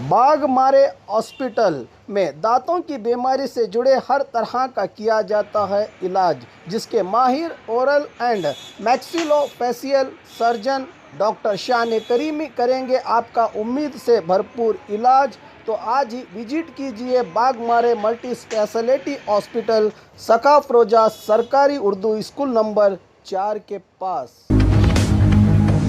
Baghmare hospital में दांतों की बीमारी से जुड़े हर तरह का किया जाता है इलाज, जिसके माहिर oral and maxillofacial surgeon doctor शान करीमी करेंगे आपका उम्मीद से भरपूर इलाज। तो आज ही विजिट कीजिए बाघमारे मल्टी स्पेशलिटी हॉस्पिटल, सकाफरोजा सरकारी उर्दू स्कूल नंबर 4 के पास।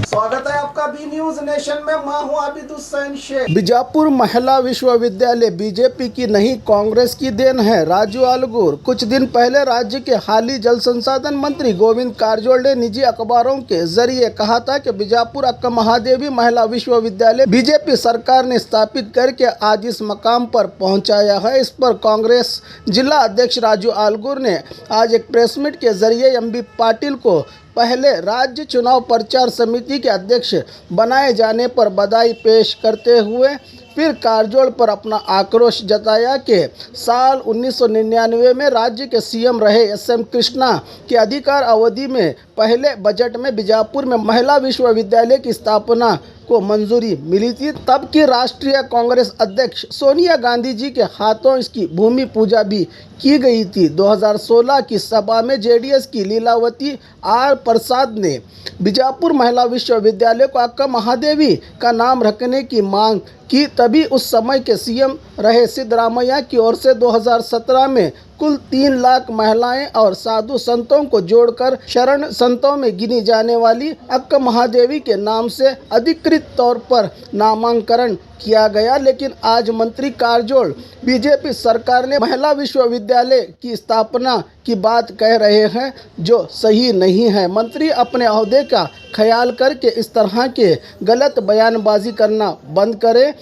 स्वागत है आपका बी न्यूज नेशन में। मैं हूं आबिद हुसैन शेख। बीजापुर महिला विश्वविद्यालय बीजेपी की नहीं कांग्रेस की देन है। राजू आलगूर। कुछ दिन पहले राज्य के हाली जल संसाधन मंत्री गोविंद कारजोल ने निजी अखबारों के जरिए कहा था कि बीजापुर अक्का महादेवी महिला विश्वविद्यालय बीजेपी सरकार ने स्थापित करके आज इस मकाम पर पहुंचाया है। इस पर कांग्रेस जिला अध्यक्ष राजू आलगूर ने आज एक प्रेस मीट के जरिए एमबी पाटिल को पहले राज्य चुनाव प्रचार समिति के अध्यक्ष बनाए जाने पर बधाई पेश करते हुए फिर कारजोल पर अपना आक्रोश जताया कि साल 1999 में राज्य के सीएम रहे एसएम कृष्णा के अधिकार अवधि में पहले बजट में बीजापुर में महिला विश्वविद्यालय की स्थापना को मंजूरी मिली थी। तब की राष्ट्रीय कांग्रेस अध्यक्ष सोनिया गांधी जी के हाथों इसकी भूमि पूजा भी की गई थी। 2016 की सभा में जेडीएस की लीलावती आर प्रसाद ने बीजापुर महिला विश्वविद्यालय को अक्का महादेवी का नाम रखने की मांग की। तभी उस समय के सीएम रहे सिद्धरामैया की ओर से 2017 में कुल 3 लाख महिलाएं और साधु संतों को जोड़कर शरण संतों में गिनी जाने वाली अक्का महादेवी के नाम से अधिकृत तौर पर नामांकन किया गया। लेकिन आज मंत्री कारजोल बीजेपी सरकार ने महिला विश्वविद्यालय की स्थापना की बात कह रहे हैं, जो सही नहीं है। मंत्री अपने ओहदे का ख्याल करके इस तरह के गलत बयानबाजी करना बंद करें।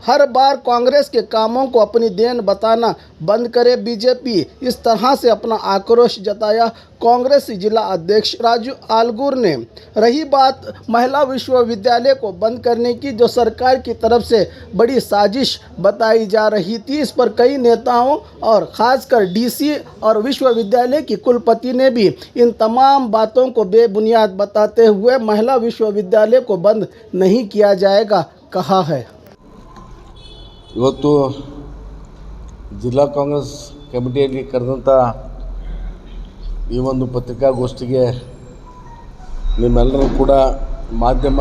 हर बार कांग्रेस के कामों को अपनी देन बताना बंद करे। बीजेपी इस तरह से अपना आक्रोश जताया कांग्रेस जिला अध्यक्ष राजू आलगूर ने। रही बात महिला विश्वविद्यालय को बंद करने की, जो सरकार की तरफ से बड़ी साजिश बताई जा रही थी, इस पर कई नेताओं और खासकर डीसी और विश्वविद्यालय की कुलपति ने भी इन तमाम बातों को बेबुनियाद बताते हुए महिला विश्वविद्यालय को बंद नहीं किया जाएगा कहा है। ಇವತ್ತು ಜಿಲ್ಲಾ ಕಾಂಗ್ರೆಸ್ ಕಮಿಟಿಯಲ್ಲಿ ಕರೆದಂಥ ಈ ಒಂದು ಪತ್ರಿಕಾಗೋಷ್ಠಿಗೆ ನಿಮ್ಮೆಲ್ಲರೂ ಕೂಡ ಮಾಧ್ಯಮ,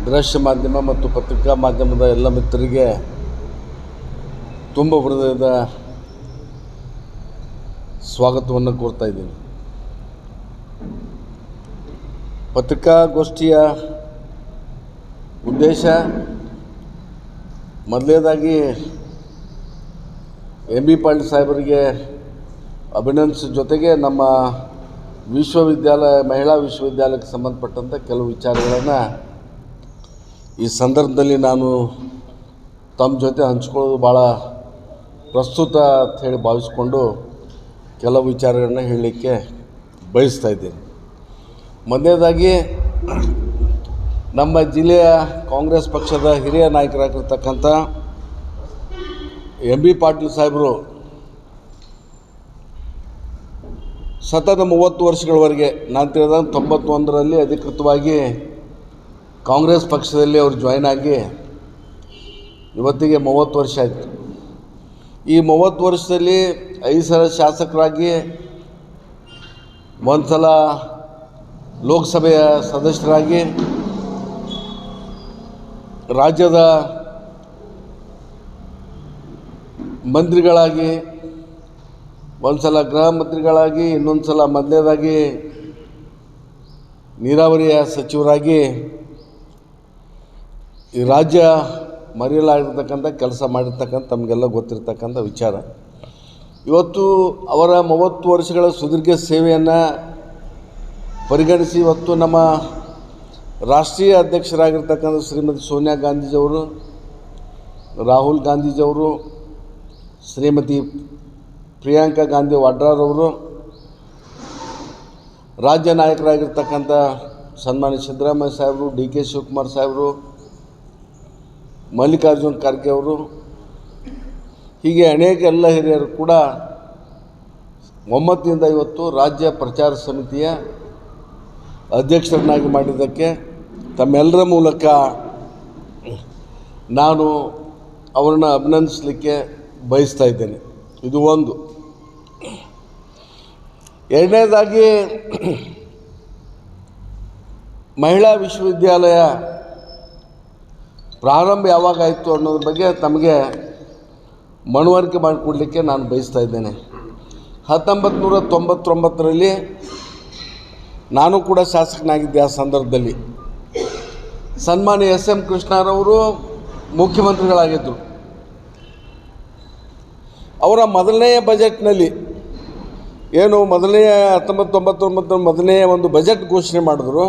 ದೃಶ್ಯ ಮಾಧ್ಯಮ ಮತ್ತು ಪತ್ರಿಕಾ ಮಾಧ್ಯಮದ ಎಲ್ಲ ಮಿತ್ರರಿಗೆ ತುಂಬ ಹೃದಯದ ಸ್ವಾಗತವನ್ನು ಕೋರ್ತಾ ಇದ್ದೀನಿ। ಪತ್ರಿಕಾಗೋಷ್ಠಿಯ ಉದ್ದೇಶ ಮೊದಲನೇದಾಗಿ ಎಂ.ಬಿ. ಪಾಟೀಲ್ ಸಾಹೇಬರಿಗೆ ಅಭಿನಂದಿಸೋ ಜೊತೆಗೆ ನಮ್ಮ ವಿಶ್ವವಿದ್ಯಾಲಯ ಮಹಿಳಾ ವಿಶ್ವವಿದ್ಯಾಲಯಕ್ಕೆ ಸಂಬಂಧಪಟ್ಟಂಥ ಕೆಲವು ವಿಚಾರಗಳನ್ನು ಈ ಸಂದರ್ಭದಲ್ಲಿ ನಾನು ತಮ್ಮ ಜೊತೆ ಹಂಚ್ಕೊಳ್ಳೋದು ಭಾಳ ಪ್ರಸ್ತುತ ಅಂತ ಹೇಳಿ ಭಾವಿಸ್ಕೊಂಡು ಕೆಲವು ವಿಚಾರಗಳನ್ನ ಹೇಳಲಿಕ್ಕೆ ಬಯಸ್ತಾ ಇದ್ದೀನಿ। ಮೊದಲನೇದಾಗಿ ನಮ್ಮ ಜಿಲ್ಲೆಯ ಕಾಂಗ್ರೆಸ್ ಪಕ್ಷದ ಹಿರಿಯ ನಾಯಕರಾಗಿರ್ತಕ್ಕಂಥ ಎಂ.ಬಿ. ಪಾಟೀಲ್ ಸಾಹೇಬರು ಸತತ 30 ವರ್ಷಗಳವರೆಗೆ, ನಾನು ತಿಳಿದಾಗ 91ರಲ್ಲಿ ಅಧಿಕೃತವಾಗಿ ಕಾಂಗ್ರೆಸ್ ಪಕ್ಷದಲ್ಲಿ ಅವರು ಜಾಯ್ನ್ ಆಗಿ ಇವತ್ತಿಗೆ 30 ವರ್ಷ ಆಯಿತು। ಈ 30 ವರ್ಷದಲ್ಲಿ 5 ಸಲ ಶಾಸಕರಾಗಿ, 1 ಸಲ ಲೋಕಸಭೆಯ ಸದಸ್ಯರಾಗಿ, ರಾಜ್ಯದ ಮಂತ್ರಿಗಳಾಗಿ, 1 ಸಲ ಗೃಹ ಮಂತ್ರಿಗಳಾಗಿ, ಇನ್ನೊಂದು ಸಲ ಮೊದಲನೇದಾಗಿ ನೀರಾವರಿಯ ಸಚಿವರಾಗಿ ಈ ರಾಜ್ಯ ಮರೆಯಲಾಗಿರ್ತಕ್ಕಂಥ ಕೆಲಸ ಮಾಡಿರ್ತಕ್ಕಂಥ ತಮಗೆಲ್ಲ ಗೊತ್ತಿರ್ತಕ್ಕಂಥ ವಿಚಾರ। ಇವತ್ತು ಅವರ 30 ವರ್ಷಗಳ ಸುದೀರ್ಘ ಸೇವೆಯನ್ನು ಪರಿಗಣಿಸಿ ಇವತ್ತು ನಮ್ಮ ರಾಷ್ಟ್ರೀಯ ಅಧ್ಯಕ್ಷರಾಗಿರ್ತಕ್ಕಂಥ ಶ್ರೀಮತಿ ಸೋನಿಯಾ ಗಾಂಧೀಜಿಯವರು, ರಾಹುಲ್ ಗಾಂಧೀಜಿಯವರು, ಶ್ರೀಮತಿ ಪ್ರಿಯಾಂಕಾ ಗಾಂಧಿ ವಾಡ್ರಾರವರು, ರಾಜ್ಯ ನಾಯಕರಾಗಿರ್ತಕ್ಕಂಥ ಸನ್ಮಾನ್ಯ ಸಿದ್ದರಾಮಯ್ಯ ಸಾಹೇಬರು, ಡಿ.ಕೆ. ಶಿವಕುಮಾರ್ ಸಾಹೇಬರು, ಮಲ್ಲಿಕಾರ್ಜುನ್ ಖರ್ಗೆ ಅವರು, ಹೀಗೆ ಅನೇಕ ಎಲ್ಲ ಹಿರಿಯರು ಕೂಡ ಒಮ್ಮತದಿಂದ ಇವತ್ತು ರಾಜ್ಯ ಪ್ರಚಾರ ಸಮಿತಿಯ ಅಧ್ಯಕ್ಷರನ್ನಾಗಿ ಮಾಡಿದ್ದಕ್ಕೆ ತಮ್ಮೆಲ್ಲರ ಮೂಲಕ ನಾನು ಅವರನ್ನು ಅಭಿನಂದಿಸಲಿಕ್ಕೆ ಬಯಸ್ತಾ ಇದ್ದೇನೆ. ಇದು ಒಂದು. ಎರಡನೇದಾಗಿ ಮಹಿಳಾ ವಿಶ್ವವಿದ್ಯಾಲಯ ಪ್ರಾರಂಭ ಯಾವಾಗಾಯಿತು ಅನ್ನೋದ್ರ ಬಗ್ಗೆ ತಮಗೆ ಮನವರಿಕೆ ಮಾಡಿಕೊಡಲಿಕ್ಕೆ ನಾನು ಬಯಸ್ತಾ ಇದ್ದೇನೆ. 1999ರಲ್ಲಿ ನಾನು ಕೂಡ ಶಾಸಕನಾಗಿದ್ದೆ. ಆ ಸಂದರ್ಭದಲ್ಲಿ ಸನ್ಮಾನ್ಯ ಎಸ್ ಎಂ ಕೃಷ್ಣರವರು ಮುಖ್ಯಮಂತ್ರಿಗಳಾಗಿದ್ದರು. ಅವರ ಮೊದಲನೆಯ ಬಜೆಟ್ನಲ್ಲಿ ಏನು ಮೊದಲನೆಯ 1999 ಮೊದಲನೆಯ ಒಂದು ಬಜೆಟ್ ಘೋಷಣೆ ಮಾಡಿದ್ರು.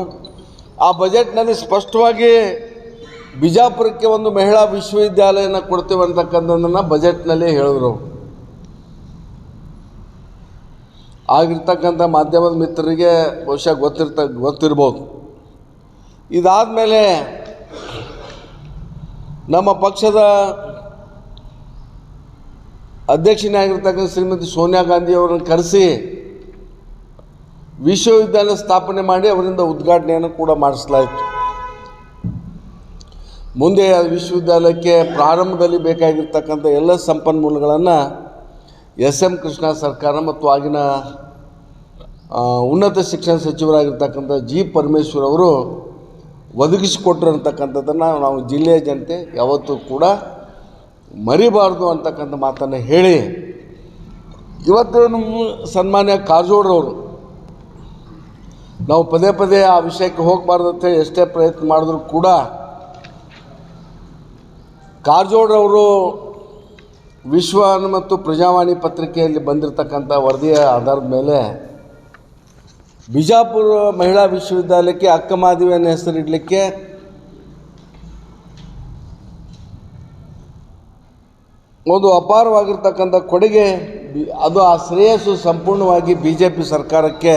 ಆ ಬಜೆಟ್ನಲ್ಲಿ ಸ್ಪಷ್ಟವಾಗಿ ಬಿಜಾಪುರಕ್ಕೆ ಒಂದು ಮಹಿಳಾ ವಿಶ್ವವಿದ್ಯಾಲಯನ ಕೊಡ್ತೇವೆ ಅಂತಕ್ಕಂಥದ್ದನ್ನು ಬಜೆಟ್ನಲ್ಲಿ ಹೇಳಿದ್ರು. ಆಗಿರ್ತಕ್ಕಂಥ ಮಾಧ್ಯಮದ ಮಿತ್ರರಿಗೆ ಬಹುಶಃ ಗೊತ್ತಿರ್ಬೋದು. ಇದಾದ ಮೇಲೆ ನಮ್ಮ ಪಕ್ಷದ ಅಧ್ಯಕ್ಷನೇ ಆಗಿರ್ತಕ್ಕಂಥ ಶ್ರೀಮತಿ ಸೋನಿಯಾ ಗಾಂಧಿಯವರನ್ನು ಕರೆಸಿ ವಿಶ್ವವಿದ್ಯಾಲಯ ಸ್ಥಾಪನೆ ಮಾಡಿ ಅವರಿಂದ ಉದ್ಘಾಟನೆಯನ್ನು ಕೂಡ ಮಾಡಿಸಲಾಯಿತು. ಮುಂದೆ ವಿಶ್ವವಿದ್ಯಾಲಯಕ್ಕೆ ಪ್ರಾರಂಭದಲ್ಲಿ ಬೇಕಾಗಿರ್ತಕ್ಕಂಥ ಎಲ್ಲ ಸಂಪನ್ಮೂಲಗಳನ್ನು ಎಸ್ ಎಂ ಕೃಷ್ಣ ಸರ್ಕಾರ ಮತ್ತು ಆಗಿನ ಉನ್ನತ ಶಿಕ್ಷಣ ಸಚಿವರಾಗಿರ್ತಕ್ಕಂಥ ಜಿ ಪರಮೇಶ್ವರ್ ಅವರು ಒದಗಿಸಿಕೊಟ್ರು ಅಂತಕ್ಕಂಥದ್ದನ್ನು ನಾವು ಜಿಲ್ಲೆಯ ಜನತೆ ಯಾವತ್ತೂ ಕೂಡ ಮರಿಬಾರ್ದು ಅಂತಕ್ಕಂಥ ಮಾತನ್ನು ಹೇಳಿ, ಇವತ್ತು ನಮ್ಮ ಸನ್ಮಾನ್ಯ ಕಾರಜೋಳರವರು ನಾವು ಪದೇ ಪದೇ ಆ ವಿಷಯಕ್ಕೆ ಹೋಗಬಾರ್ದು ಅಂತ ಎಷ್ಟೇ ಪ್ರಯತ್ನ ಮಾಡಿದ್ರು ಕೂಡ ಕಾರಜೋಳರವರು ವಿಶ್ವ ಮತ್ತು ಪ್ರಜಾವಾಣಿ ಪತ್ರಿಕೆಯಲ್ಲಿ ಬಂದಿರತಕ್ಕಂಥ ವರದಿಯ ಆಧಾರದ ಮೇಲೆ ಬಿಜಾಪುರ ಮಹಿಳಾ ವಿಶ್ವವಿದ್ಯಾಲಯಕ್ಕೆ ಅಕ್ಕಮಹಾದೇವಿಯನ್ನು ಹೆಸರಿಡಲಿಕ್ಕೆ ಒಂದು ಅಪಾರವಾಗಿರ್ತಕ್ಕಂಥ ಕೊಡುಗೆ, ಅದು ಆ ಶ್ರೇಯಸ್ಸು ಸಂಪೂರ್ಣವಾಗಿ BJP ಸರ್ಕಾರಕ್ಕೆ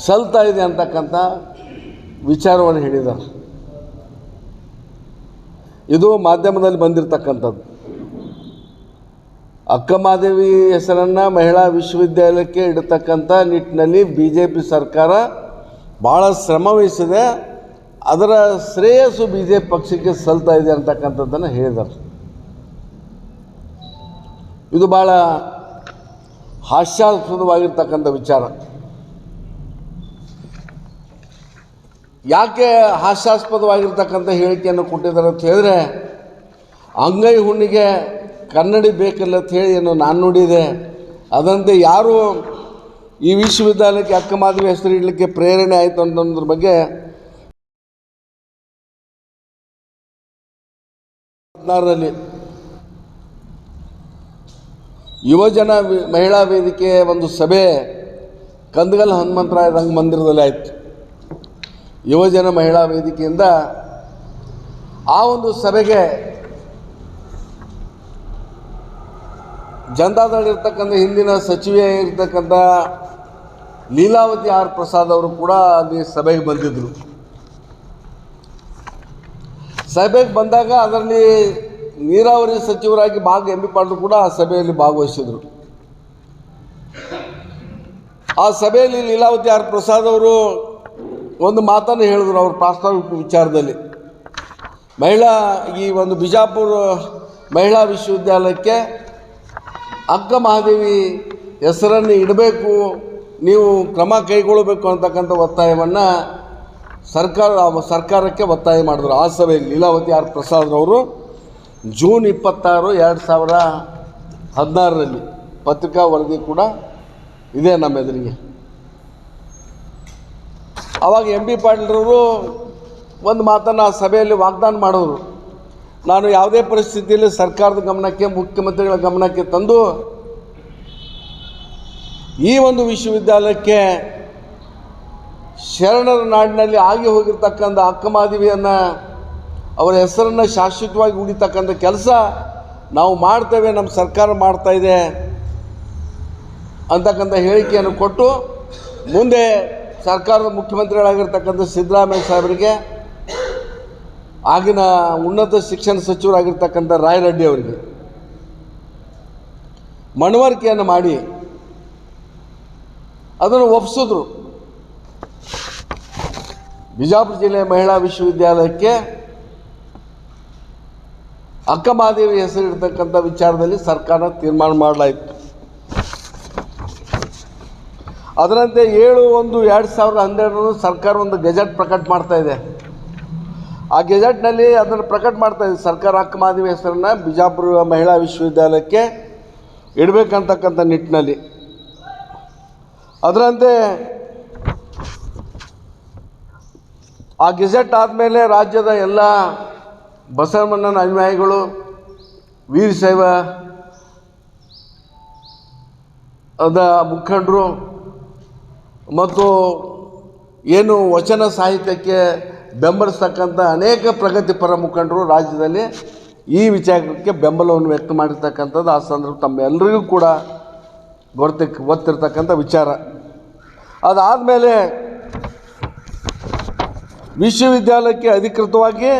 ಸಲ್ತಾ ಇದೆ ಅಂತಕ್ಕಂಥ ವಿಚಾರವನ್ನು ಹೇಳಿದ್ದಾರೆ. ಇದು ಮಾಧ್ಯಮದಲ್ಲಿ ಬಂದಿರತಕ್ಕಂಥದ್ದು. ಅಕ್ಕಮಹಾದೇವಿ ಹೆಸರನ್ನು ಮಹಿಳಾ ವಿಶ್ವವಿದ್ಯಾಲಯಕ್ಕೆ ಇಡತಕ್ಕಂಥ ನಿಟ್ಟಿನಲ್ಲಿ BJP ಸರ್ಕಾರ ಭಾಳ ಶ್ರಮ ವಹಿಸಿದೆ. ಅದರ ಶ್ರೇಯಸ್ಸು BJP ಪಕ್ಷಕ್ಕೆ ಸಲ್ತಾ ಇದೆ ಅಂತಕ್ಕಂಥದ್ದನ್ನು ಹೇಳಿದ್ದಾರೆ. ಇದು ಭಾಳ ಹಾಸ್ಯಾಸ್ಪದವಾಗಿರ್ತಕ್ಕಂಥ ವಿಚಾರ. ಯಾಕೆ ಹಾಸ್ಯಾಸ್ಪದವಾಗಿರ್ತಕ್ಕಂಥ ಹೇಳಿಕೆಯನ್ನು ಕೊಟ್ಟಿದ್ದಾರೆ ಅಂತ ಹೇಳಿದ್ರೆ, ಅಂಗೈ ಹುಣ್ಣಿಗೆ ಕನ್ನಡಿ ಬೇಕಲ್ಲ ಅಂತ ಹೇಳಿ ಏನು ನಾನು ನೋಡಿದೆ. ಅದಂತೆ ಯಾರು ಈ ವಿಶ್ವವಿದ್ಯಾಲಯಕ್ಕೆ ಅಕ್ಕಮಹಾದೇವಿ ಹೆಸರು ಇಡಲಿಕ್ಕೆ ಪ್ರೇರಣೆ ಆಯಿತು ಅನ್ನೋದ್ರ ಬಗ್ಗೆ 2016ರಲ್ಲಿ ಯುವಜನ ಮಹಿಳಾ ವೇದಿಕೆ ಒಂದು ಸಭೆ ಕಂದಗಲ್ ಹನುಮಂತರಾಯ ರಂಗಮಂದಿರದಲ್ಲಿ ಆಯಿತು. ಯುವಜನ ಮಹಿಳಾ ವೇದಿಕೆಯಿಂದ ಆ ಒಂದು ಸಭೆಗೆ ಜನತಾದಳಿರ್ತಕ್ಕಂಥ ಹಿಂದಿನ ಸಚಿವೆ ಇರ್ತಕ್ಕಂಥ ಲೀಲಾವತಿ ಆರ್ ಪ್ರಸಾದ್ ಅವರು ಕೂಡ ಅಲ್ಲಿ ಸಭೆಗೆ ಬಂದಿದ್ದರು. ಸಭೆಗೆ ಬಂದಾಗ ಅದರಲ್ಲಿ ನೀರಾವರಿ ಸಚಿವರಾಗಿ ಎಂ.ಬಿ. ಪಾಟೀಲ್ ಕೂಡ ಆ ಸಭೆಯಲ್ಲಿ ಭಾಗವಹಿಸಿದರು. ಆ ಸಭೆಯಲ್ಲಿ ಲೀಲಾವತಿ ಆರ್ ಪ್ರಸಾದ್ ಅವರು ಒಂದು ಮಾತನ್ನು ಹೇಳಿದ್ರು. ಅವ್ರ ಪ್ರಾಸ್ತಾವಿಕ ವಿಚಾರದಲ್ಲಿ ಈ ಒಂದು ಬಿಜಾಪುರ ಮಹಿಳಾ ವಿಶ್ವವಿದ್ಯಾಲಯಕ್ಕೆ ಅಕ್ಕಮಹಾದೇವಿ ಹೆಸರನ್ನು ಇಡಬೇಕು, ನೀವು ಕ್ರಮ ಕೈಗೊಳ್ಳಬೇಕು ಅಂತಕ್ಕಂಥ ಒತ್ತಾಯವನ್ನು ಸರ್ಕಾರಕ್ಕೆ ಒತ್ತಾಯ ಮಾಡಿದ್ರು. ಆ ಸಭೆಯಲ್ಲಿ ಲೀಲಾವತಿ ಆರ್ ಪ್ರಸಾದ್ ಅವರು ಜೂನ್ 26, 2016ರಲ್ಲಿ ಪತ್ರಿಕಾ ವರದಿ ಕೂಡ ಇದೆ ನಮ್ಮ ಎದುರಿಗೆ. ಆವಾಗ ಎಂ.ಬಿ. ಪಾಟೀಲ್ರವರು ಒಂದು ಮಾತನ್ನು ಆ ಸಭೆಯಲ್ಲಿ ವಾಗ್ದಾನ ಮಾಡಿದ್ರು. ನಾನು ಯಾವುದೇ ಪರಿಸ್ಥಿತಿಯಲ್ಲಿ ಸರ್ಕಾರದ ಗಮನಕ್ಕೆ, ಮುಖ್ಯಮಂತ್ರಿಗಳ ಗಮನಕ್ಕೆ ತಂದು ಈ ಒಂದು ವಿಶ್ವವಿದ್ಯಾಲಯಕ್ಕೆ ಶರಣರ ನಾಡಿನಲ್ಲಿ ಆಗಿ ಹೋಗಿರ್ತಕ್ಕಂಥ ಅಕ್ಕಮಹಾದೇವಿಯನ್ನು ಅವರ ಹೆಸರನ್ನು ಶಾಶ್ವತವಾಗಿ ಉಳಿತಕ್ಕಂಥ ಕೆಲಸ ನಾವು ಮಾಡ್ತೇವೆ, ನಮ್ಮ ಸರ್ಕಾರ ಮಾಡ್ತಾ ಇದೆ ಅಂತಕ್ಕಂಥ ಹೇಳಿಕೆಯನ್ನು ಕೊಟ್ಟು, ಮುಂದೆ ಸರ್ಕಾರದ ಮುಖ್ಯಮಂತ್ರಿಗಳಾಗಿರ್ತಕ್ಕಂಥ ಸಿದ್ದರಾಮಯ್ಯ ಸಾಹೇಬರಿಗೆ, ಆಗಿನ ಉನ್ನತ ಶಿಕ್ಷಣ ಸಚಿವರಾಗಿರ್ತಕ್ಕಂಥ ರಾಯರೆಡ್ಡಿ ಅವರಿಗೆ ಮನವರಿಕೆಯನ್ನು ಮಾಡಿ ಅದನ್ನು ಒಪ್ಪಿಸಿದ್ರು. ಬಿಜಾಪುರ ಜಿಲ್ಲೆಯ ಮಹಿಳಾ ವಿಶ್ವವಿದ್ಯಾಲಯಕ್ಕೆ ಅಕ್ಕ ಮಹಾದೇವಿ ಹೆಸರಿಡ್ತಕ್ಕಂಥ ವಿಚಾರದಲ್ಲಿ ಸರ್ಕಾರ ತೀರ್ಮಾನ ಮಾಡಲಾಯಿತು. ಅದರಂತೆ 7/1/2012 ಸರ್ಕಾರ ಒಂದು ಗೆಜೆಟ್ ಪ್ರಕಟ ಮಾಡ್ತಾ ಇದೆ. ಆ ಗೆಜೆಟ್ನಲ್ಲಿ ಅದನ್ನು ಪ್ರಕಟ ಮಾಡ್ತಾ ಇದೆ ಸರ್ಕಾರ ಅಕ್ಕ ಮಹಾದೇವಿ ಹೆಸರನ್ನು ಬಿಜಾಪುರ ಮಹಿಳಾ ವಿಶ್ವವಿದ್ಯಾಲಯಕ್ಕೆ ಇಡಬೇಕಂತಕ್ಕಂಥ ನಿಟ್ಟಿನಲ್ಲಿ. ಅದರಂತೆ ಆ ಗೆಜೆಟ್ ಆದಮೇಲೆ ರಾಜ್ಯದ ಎಲ್ಲ ಬಸವಣ್ಣನ ಅನುಯಾಯಿಗಳು, ವೀರಶೈವ ಅದ ಮುಖಂಡರು ಮತ್ತು ಏನು ವಚನ ಸಾಹಿತ್ಯಕ್ಕೆ ಬೆಂಬಲಿಸ್ತಕ್ಕಂಥ ಅನೇಕ ಪ್ರಗತಿಪರ ಮುಖಂಡರು ರಾಜ್ಯದಲ್ಲಿ ಈ ವಿಚಾರಕ್ಕೆ ಬೆಂಬಲವನ್ನು ವ್ಯಕ್ತ ಮಾಡಿರ್ತಕ್ಕಂಥದ್ದು ಆ ಸಂದರ್ಭ ತಮ್ಮೆಲ್ಲರಿಗೂ ಕೂಡ ಗೊತ್ತಿರ್ತಕ್ಕಂಥ ವಿಚಾರ. ಅದಾದಮೇಲೆ ವಿಶ್ವವಿದ್ಯಾಲಯಕ್ಕೆ ಅಧಿಕೃತವಾಗಿ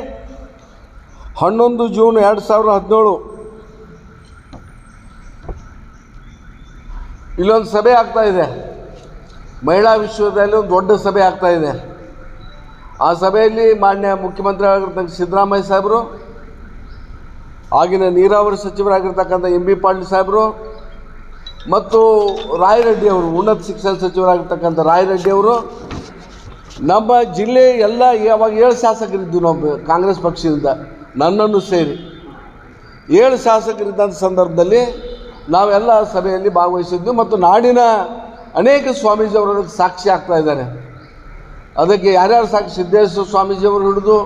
11 ಜೂನ್ 2017 ಇಲ್ಲೊಂದು ಸಭೆ ಆಗ್ತಾಯಿದೆ. ಮಹಿಳಾ ವಿಶ್ವವಿದ್ಯಾಲಯ ಒಂದು ದೊಡ್ಡ ಸಭೆ ಆಗ್ತಾಯಿದೆ. ಆ ಸಭೆಯಲ್ಲಿ ಮಾನ್ಯ ಮುಖ್ಯಮಂತ್ರಿ ಆಗಿರ್ತಕ್ಕಂಥ ಸಿದ್ದರಾಮಯ್ಯ ಸಾಹೇಬರು, ಆಗಿನ ನೀರಾವರಿ ಸಚಿವರಾಗಿರ್ತಕ್ಕಂಥ MB ಪಾಟೀಲ್ ಸಾಹೇಬರು ಮತ್ತು ರಾಯರೆಡ್ಡಿ ಅವರು, ಉನ್ನತ ಶಿಕ್ಷಣ ಸಚಿವರಾಗಿರ್ತಕ್ಕಂಥ ರಾಯರೆಡ್ಡಿ ಅವರು, ನಮ್ಮ ಜಿಲ್ಲೆ ಎಲ್ಲ ಅವಾಗ 7 ಶಾಸಕರಿದ್ದು ನಾವು ಕಾಂಗ್ರೆಸ್ ಪಕ್ಷದಿಂದ ನನ್ನನ್ನು ಸೇರಿ 7 ಶಾಸಕರಿದ್ದಂಥ ಸಂದರ್ಭದಲ್ಲಿ ನಾವೆಲ್ಲ ಸಭೆಯಲ್ಲಿ ಭಾಗವಹಿಸಿದ್ವಿ ಮತ್ತು ನಾಡಿನ ಅನೇಕ ಸ್ವಾಮೀಜಿಯವರು ಅದಕ್ಕೆ ಸಾಕ್ಷಿ ಆಗ್ತಾ ಇದ್ದಾರೆ. ಅದಕ್ಕೆ ಯಾರ್ಯಾರು ಸಾಕ್ಷಿ, ಸಿದ್ದೇಶ್ವರ ಸ್ವಾಮೀಜಿಯವರು ಹಿಡಿದು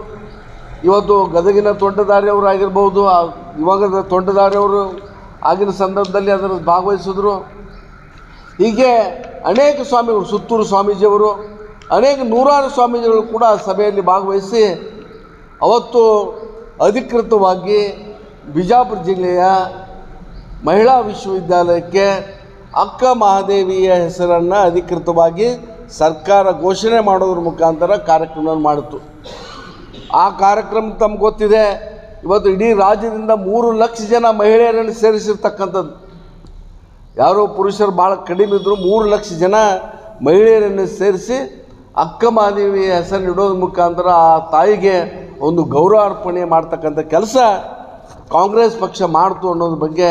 ಇವತ್ತು ಗದಗಿನ ತೋಂಟದಾರ್ಯವರು ಆಗಿರ್ಬೋದು, ಇವಾಗ ತೋಂಟದಾರ್ಯವರು ಆಗಿನ ಸಂದರ್ಭದಲ್ಲಿ ಅದರ ಭಾಗವಹಿಸಿದ್ರು. ಹೀಗೆ ಅನೇಕ ಸ್ವಾಮಿಗಳು, ಸುತ್ತೂರು ಸ್ವಾಮೀಜಿಯವರು, ಅನೇಕ ನೂರಾರು ಸ್ವಾಮೀಜಿಗಳು ಕೂಡ ಸಭೆಯಲ್ಲಿ ಭಾಗವಹಿಸಿ ಅವತ್ತು ಅಧಿಕೃತವಾಗಿ ಬಿಜಾಪುರ ಜಿಲ್ಲೆಯ ಮಹಿಳಾ ವಿಶ್ವವಿದ್ಯಾಲಯಕ್ಕೆ ಅಕ್ಕ ಮಹಾದೇವಿಯ ಹೆಸರನ್ನು ಅಧಿಕೃತವಾಗಿ ಸರ್ಕಾರ ಘೋಷಣೆ ಮಾಡೋದ್ರ ಮುಖಾಂತರ ಕಾರ್ಯಕ್ರಮವನ್ನು ಮಾಡಿತು. ಆ ಕಾರ್ಯಕ್ರಮ ತಮ್ಗೆ ಗೊತ್ತಿದೆ, ಇವತ್ತು ಇಡೀ ರಾಜ್ಯದಿಂದ 3 ಲಕ್ಷ ಜನ ಮಹಿಳೆಯರನ್ನು ಸೇರಿಸಿರ್ತಕ್ಕಂಥದ್ದು. ಯಾರೋ ಪುರುಷರು ಭಾಳ ಕಡಿಮೆ ಇದ್ದರು, 3 ಲಕ್ಷ ಜನ ಮಹಿಳೆಯರನ್ನು ಸೇರಿಸಿ ಅಕ್ಕ ಮಹಾದೇವಿಯ ಹೆಸರನ್ನು ಇಡೋದ್ರ ಮುಖಾಂತರ ಆ ತಾಯಿಗೆ ಒಂದು ಗೌರವಾರ್ಪಣೆ ಮಾಡ್ತಕ್ಕಂಥ ಕೆಲಸ ಕಾಂಗ್ರೆಸ್ ಪಕ್ಷ ಮಾಡ್ತು ಅನ್ನೋದ್ರ ಬಗ್ಗೆ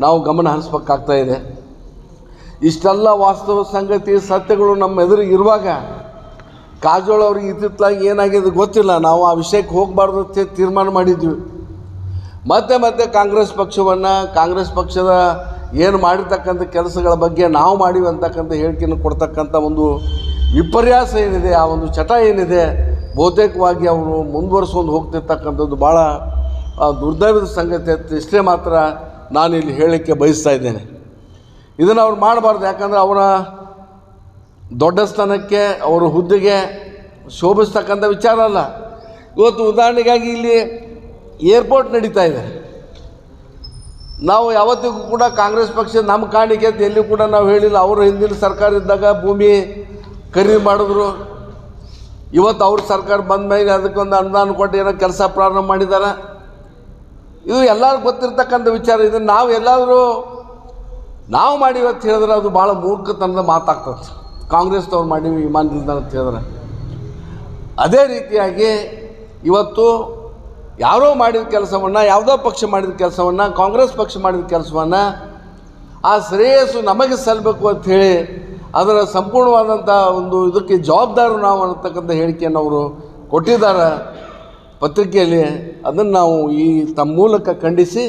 ನಾವು ಗಮನ ಹರಿಸ್ಬೇಕಾಗ್ತಾಯಿದೆ. ಇಷ್ಟೆಲ್ಲ ವಾಸ್ತವ ಸಂಗತಿ ಸತ್ಯಗಳು ನಮ್ಮ ಎದುರಿಗೆ ಇರುವಾಗ ಕಾಜೋಳ ಅವ್ರಿಗೆ ಇತ್ತಿತ್ತಲಾಗಿ ಏನಾಗಿದೆ ಗೊತ್ತಿಲ್ಲ, ನಾವು ಆ ವಿಷಯಕ್ಕೆ ಹೋಗಬಾರ್ದು ಅಂತ ತೀರ್ಮಾನ ಮಾಡಿದ್ವಿ. ಮತ್ತೆ ಕಾಂಗ್ರೆಸ್ ಪಕ್ಷದ ಏನು ಮಾಡಿರ್ತಕ್ಕಂಥ ಕೆಲಸಗಳ ಬಗ್ಗೆ ನಾವು ಮಾಡಿವಿ ಅಂತಕ್ಕಂಥ ಹೇಳಿಕೆಯನ್ನು ಕೊಡ್ತಕ್ಕಂಥ ಒಂದು ವಿಪರ್ಯಾಸ ಏನಿದೆ, ಆ ಒಂದು ಚಟ ಏನಿದೆ, ಬಹುತೇಕವಾಗಿ ಅವರು ಮುಂದುವರ್ಸ್ಕೊಂಡು ಹೋಗ್ತಿರ್ತಕ್ಕಂಥದ್ದು ಭಾಳ ದುರ್ದೈವದ ಸಂಗತಿ ಅಂತ ಇಷ್ಟೇ ಮಾತ್ರ ನಾನು ಇಲ್ಲಿ ಹೇಳಲಿಕ್ಕೆ ಬಯಸ್ತಾ ಇದ್ದೇನೆ. ಇದನ್ನು ಅವ್ರು ಮಾಡಬಾರ್ದು, ಯಾಕಂದರೆ ಅವರ ದೊಡ್ಡ ಸ್ಥಾನಕ್ಕೆ, ಅವರ ಹುದ್ದೆಗೆ ಶೋಭಿಸ್ತಕ್ಕಂಥ ವಿಚಾರ ಅಲ್ಲ. ಇವತ್ತು ಉದಾಹರಣೆಗಾಗಿ ಇಲ್ಲಿ ಏರ್ಪೋರ್ಟ್ ನಡೀತಾ ಇದೆ. ನಾವು ಯಾವತ್ತಿಗೂ ಕೂಡ ಕಾಂಗ್ರೆಸ್ ಪಕ್ಷ ನಮ್ಮ ಕಾಣಿಕೆ ಅಂತ ಎಲ್ಲಿ ಕೂಡ ನಾವು ಹೇಳಿಲ್ಲ. ಅವರು ಹಿಂದಿನ ಸರ್ಕಾರ ಇದ್ದಾಗ ಭೂಮಿ ಖರೀದಿ ಮಾಡಿದ್ರು. ಇವತ್ತು ಅವ್ರ ಸರ್ಕಾರ ಬಂದ ಮೇಲೆ ಅದಕ್ಕೊಂದು ಅನುದಾನ ಕೊಟ್ಟು ಏನೋ ಕೆಲಸ ಪ್ರಾರಂಭ ಮಾಡಿದ್ದಾರೆ. ಇದು ಎಲ್ಲರಿಗೂ ಗೊತ್ತಿರ್ತಕ್ಕಂಥ ವಿಚಾರ. ಇದನ್ನು ನಾವು ಎಲ್ಲಾದರೂ ನಾವು ಮಾಡಿವಿ ಅಂತ ಹೇಳಿದ್ರೆ ಅದು ಭಾಳ ಮೂರ್ಖತನದ ಮಾತಾಗ್ತದೆ. ಕಾಂಗ್ರೆಸ್ದವ್ರು ಮಾಡಿವಿ ವಿಮಾನ ನಿಲ್ದಾಣ ಅಂತ ಹೇಳಿದ್ರೆ. ಅದೇ ರೀತಿಯಾಗಿ ಇವತ್ತು ಯಾರೋ ಮಾಡಿದ ಕೆಲಸವನ್ನು, ಯಾವುದೋ ಪಕ್ಷ ಮಾಡಿದ ಕೆಲಸವನ್ನು, ಕಾಂಗ್ರೆಸ್ ಪಕ್ಷ ಮಾಡಿದ ಕೆಲಸವನ್ನು ಆ ಶ್ರೇಯಸ್ಸು ನಮಗೆ ಸಲ್ಲಬೇಕು ಅಂಥೇಳಿ ಅದರ ಸಂಪೂರ್ಣವಾದಂಥ ಒಂದು ಇದಕ್ಕೆ ಜವಾಬ್ದಾರರು ನಾವು ಅನ್ನತಕ್ಕಂಥ ಹೇಳಿಕೆಯನ್ನು ಅವರು ಕೊಟ್ಟಿದ್ದಾರೆ ಪತ್ರಿಕೆಯಲ್ಲಿ. ಅದನ್ನು ನಾವು ಈ ತಮ್ಮ ಮೂಲಕ ಖಂಡಿಸಿ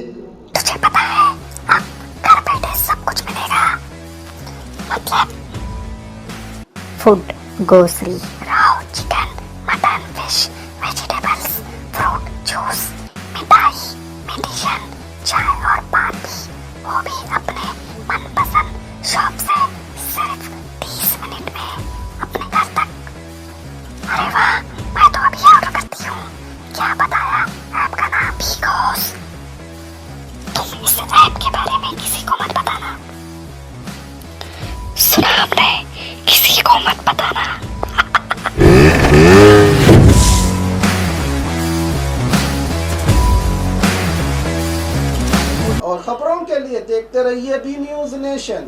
food, grocery, Rao, chicken, mutton, fish, vegetables, fruit, juice, मिठाई, मेडिसिन, चाय और पान भी, वो भी अपने मनपसंद शॉप से सिर्फ 30 मिनट में अपने घर तक। अरे वाह, मैं तो अभी ऑर्डर करती हूँ। क्या बताया आपका नाम? भीगोस। तुम इस ऐप के बारे में किसी को मत बताना। सुना आपने? किसी को मत बताना। और खबरों के लिए देखते रहिए बी न्यूज़ नेशन।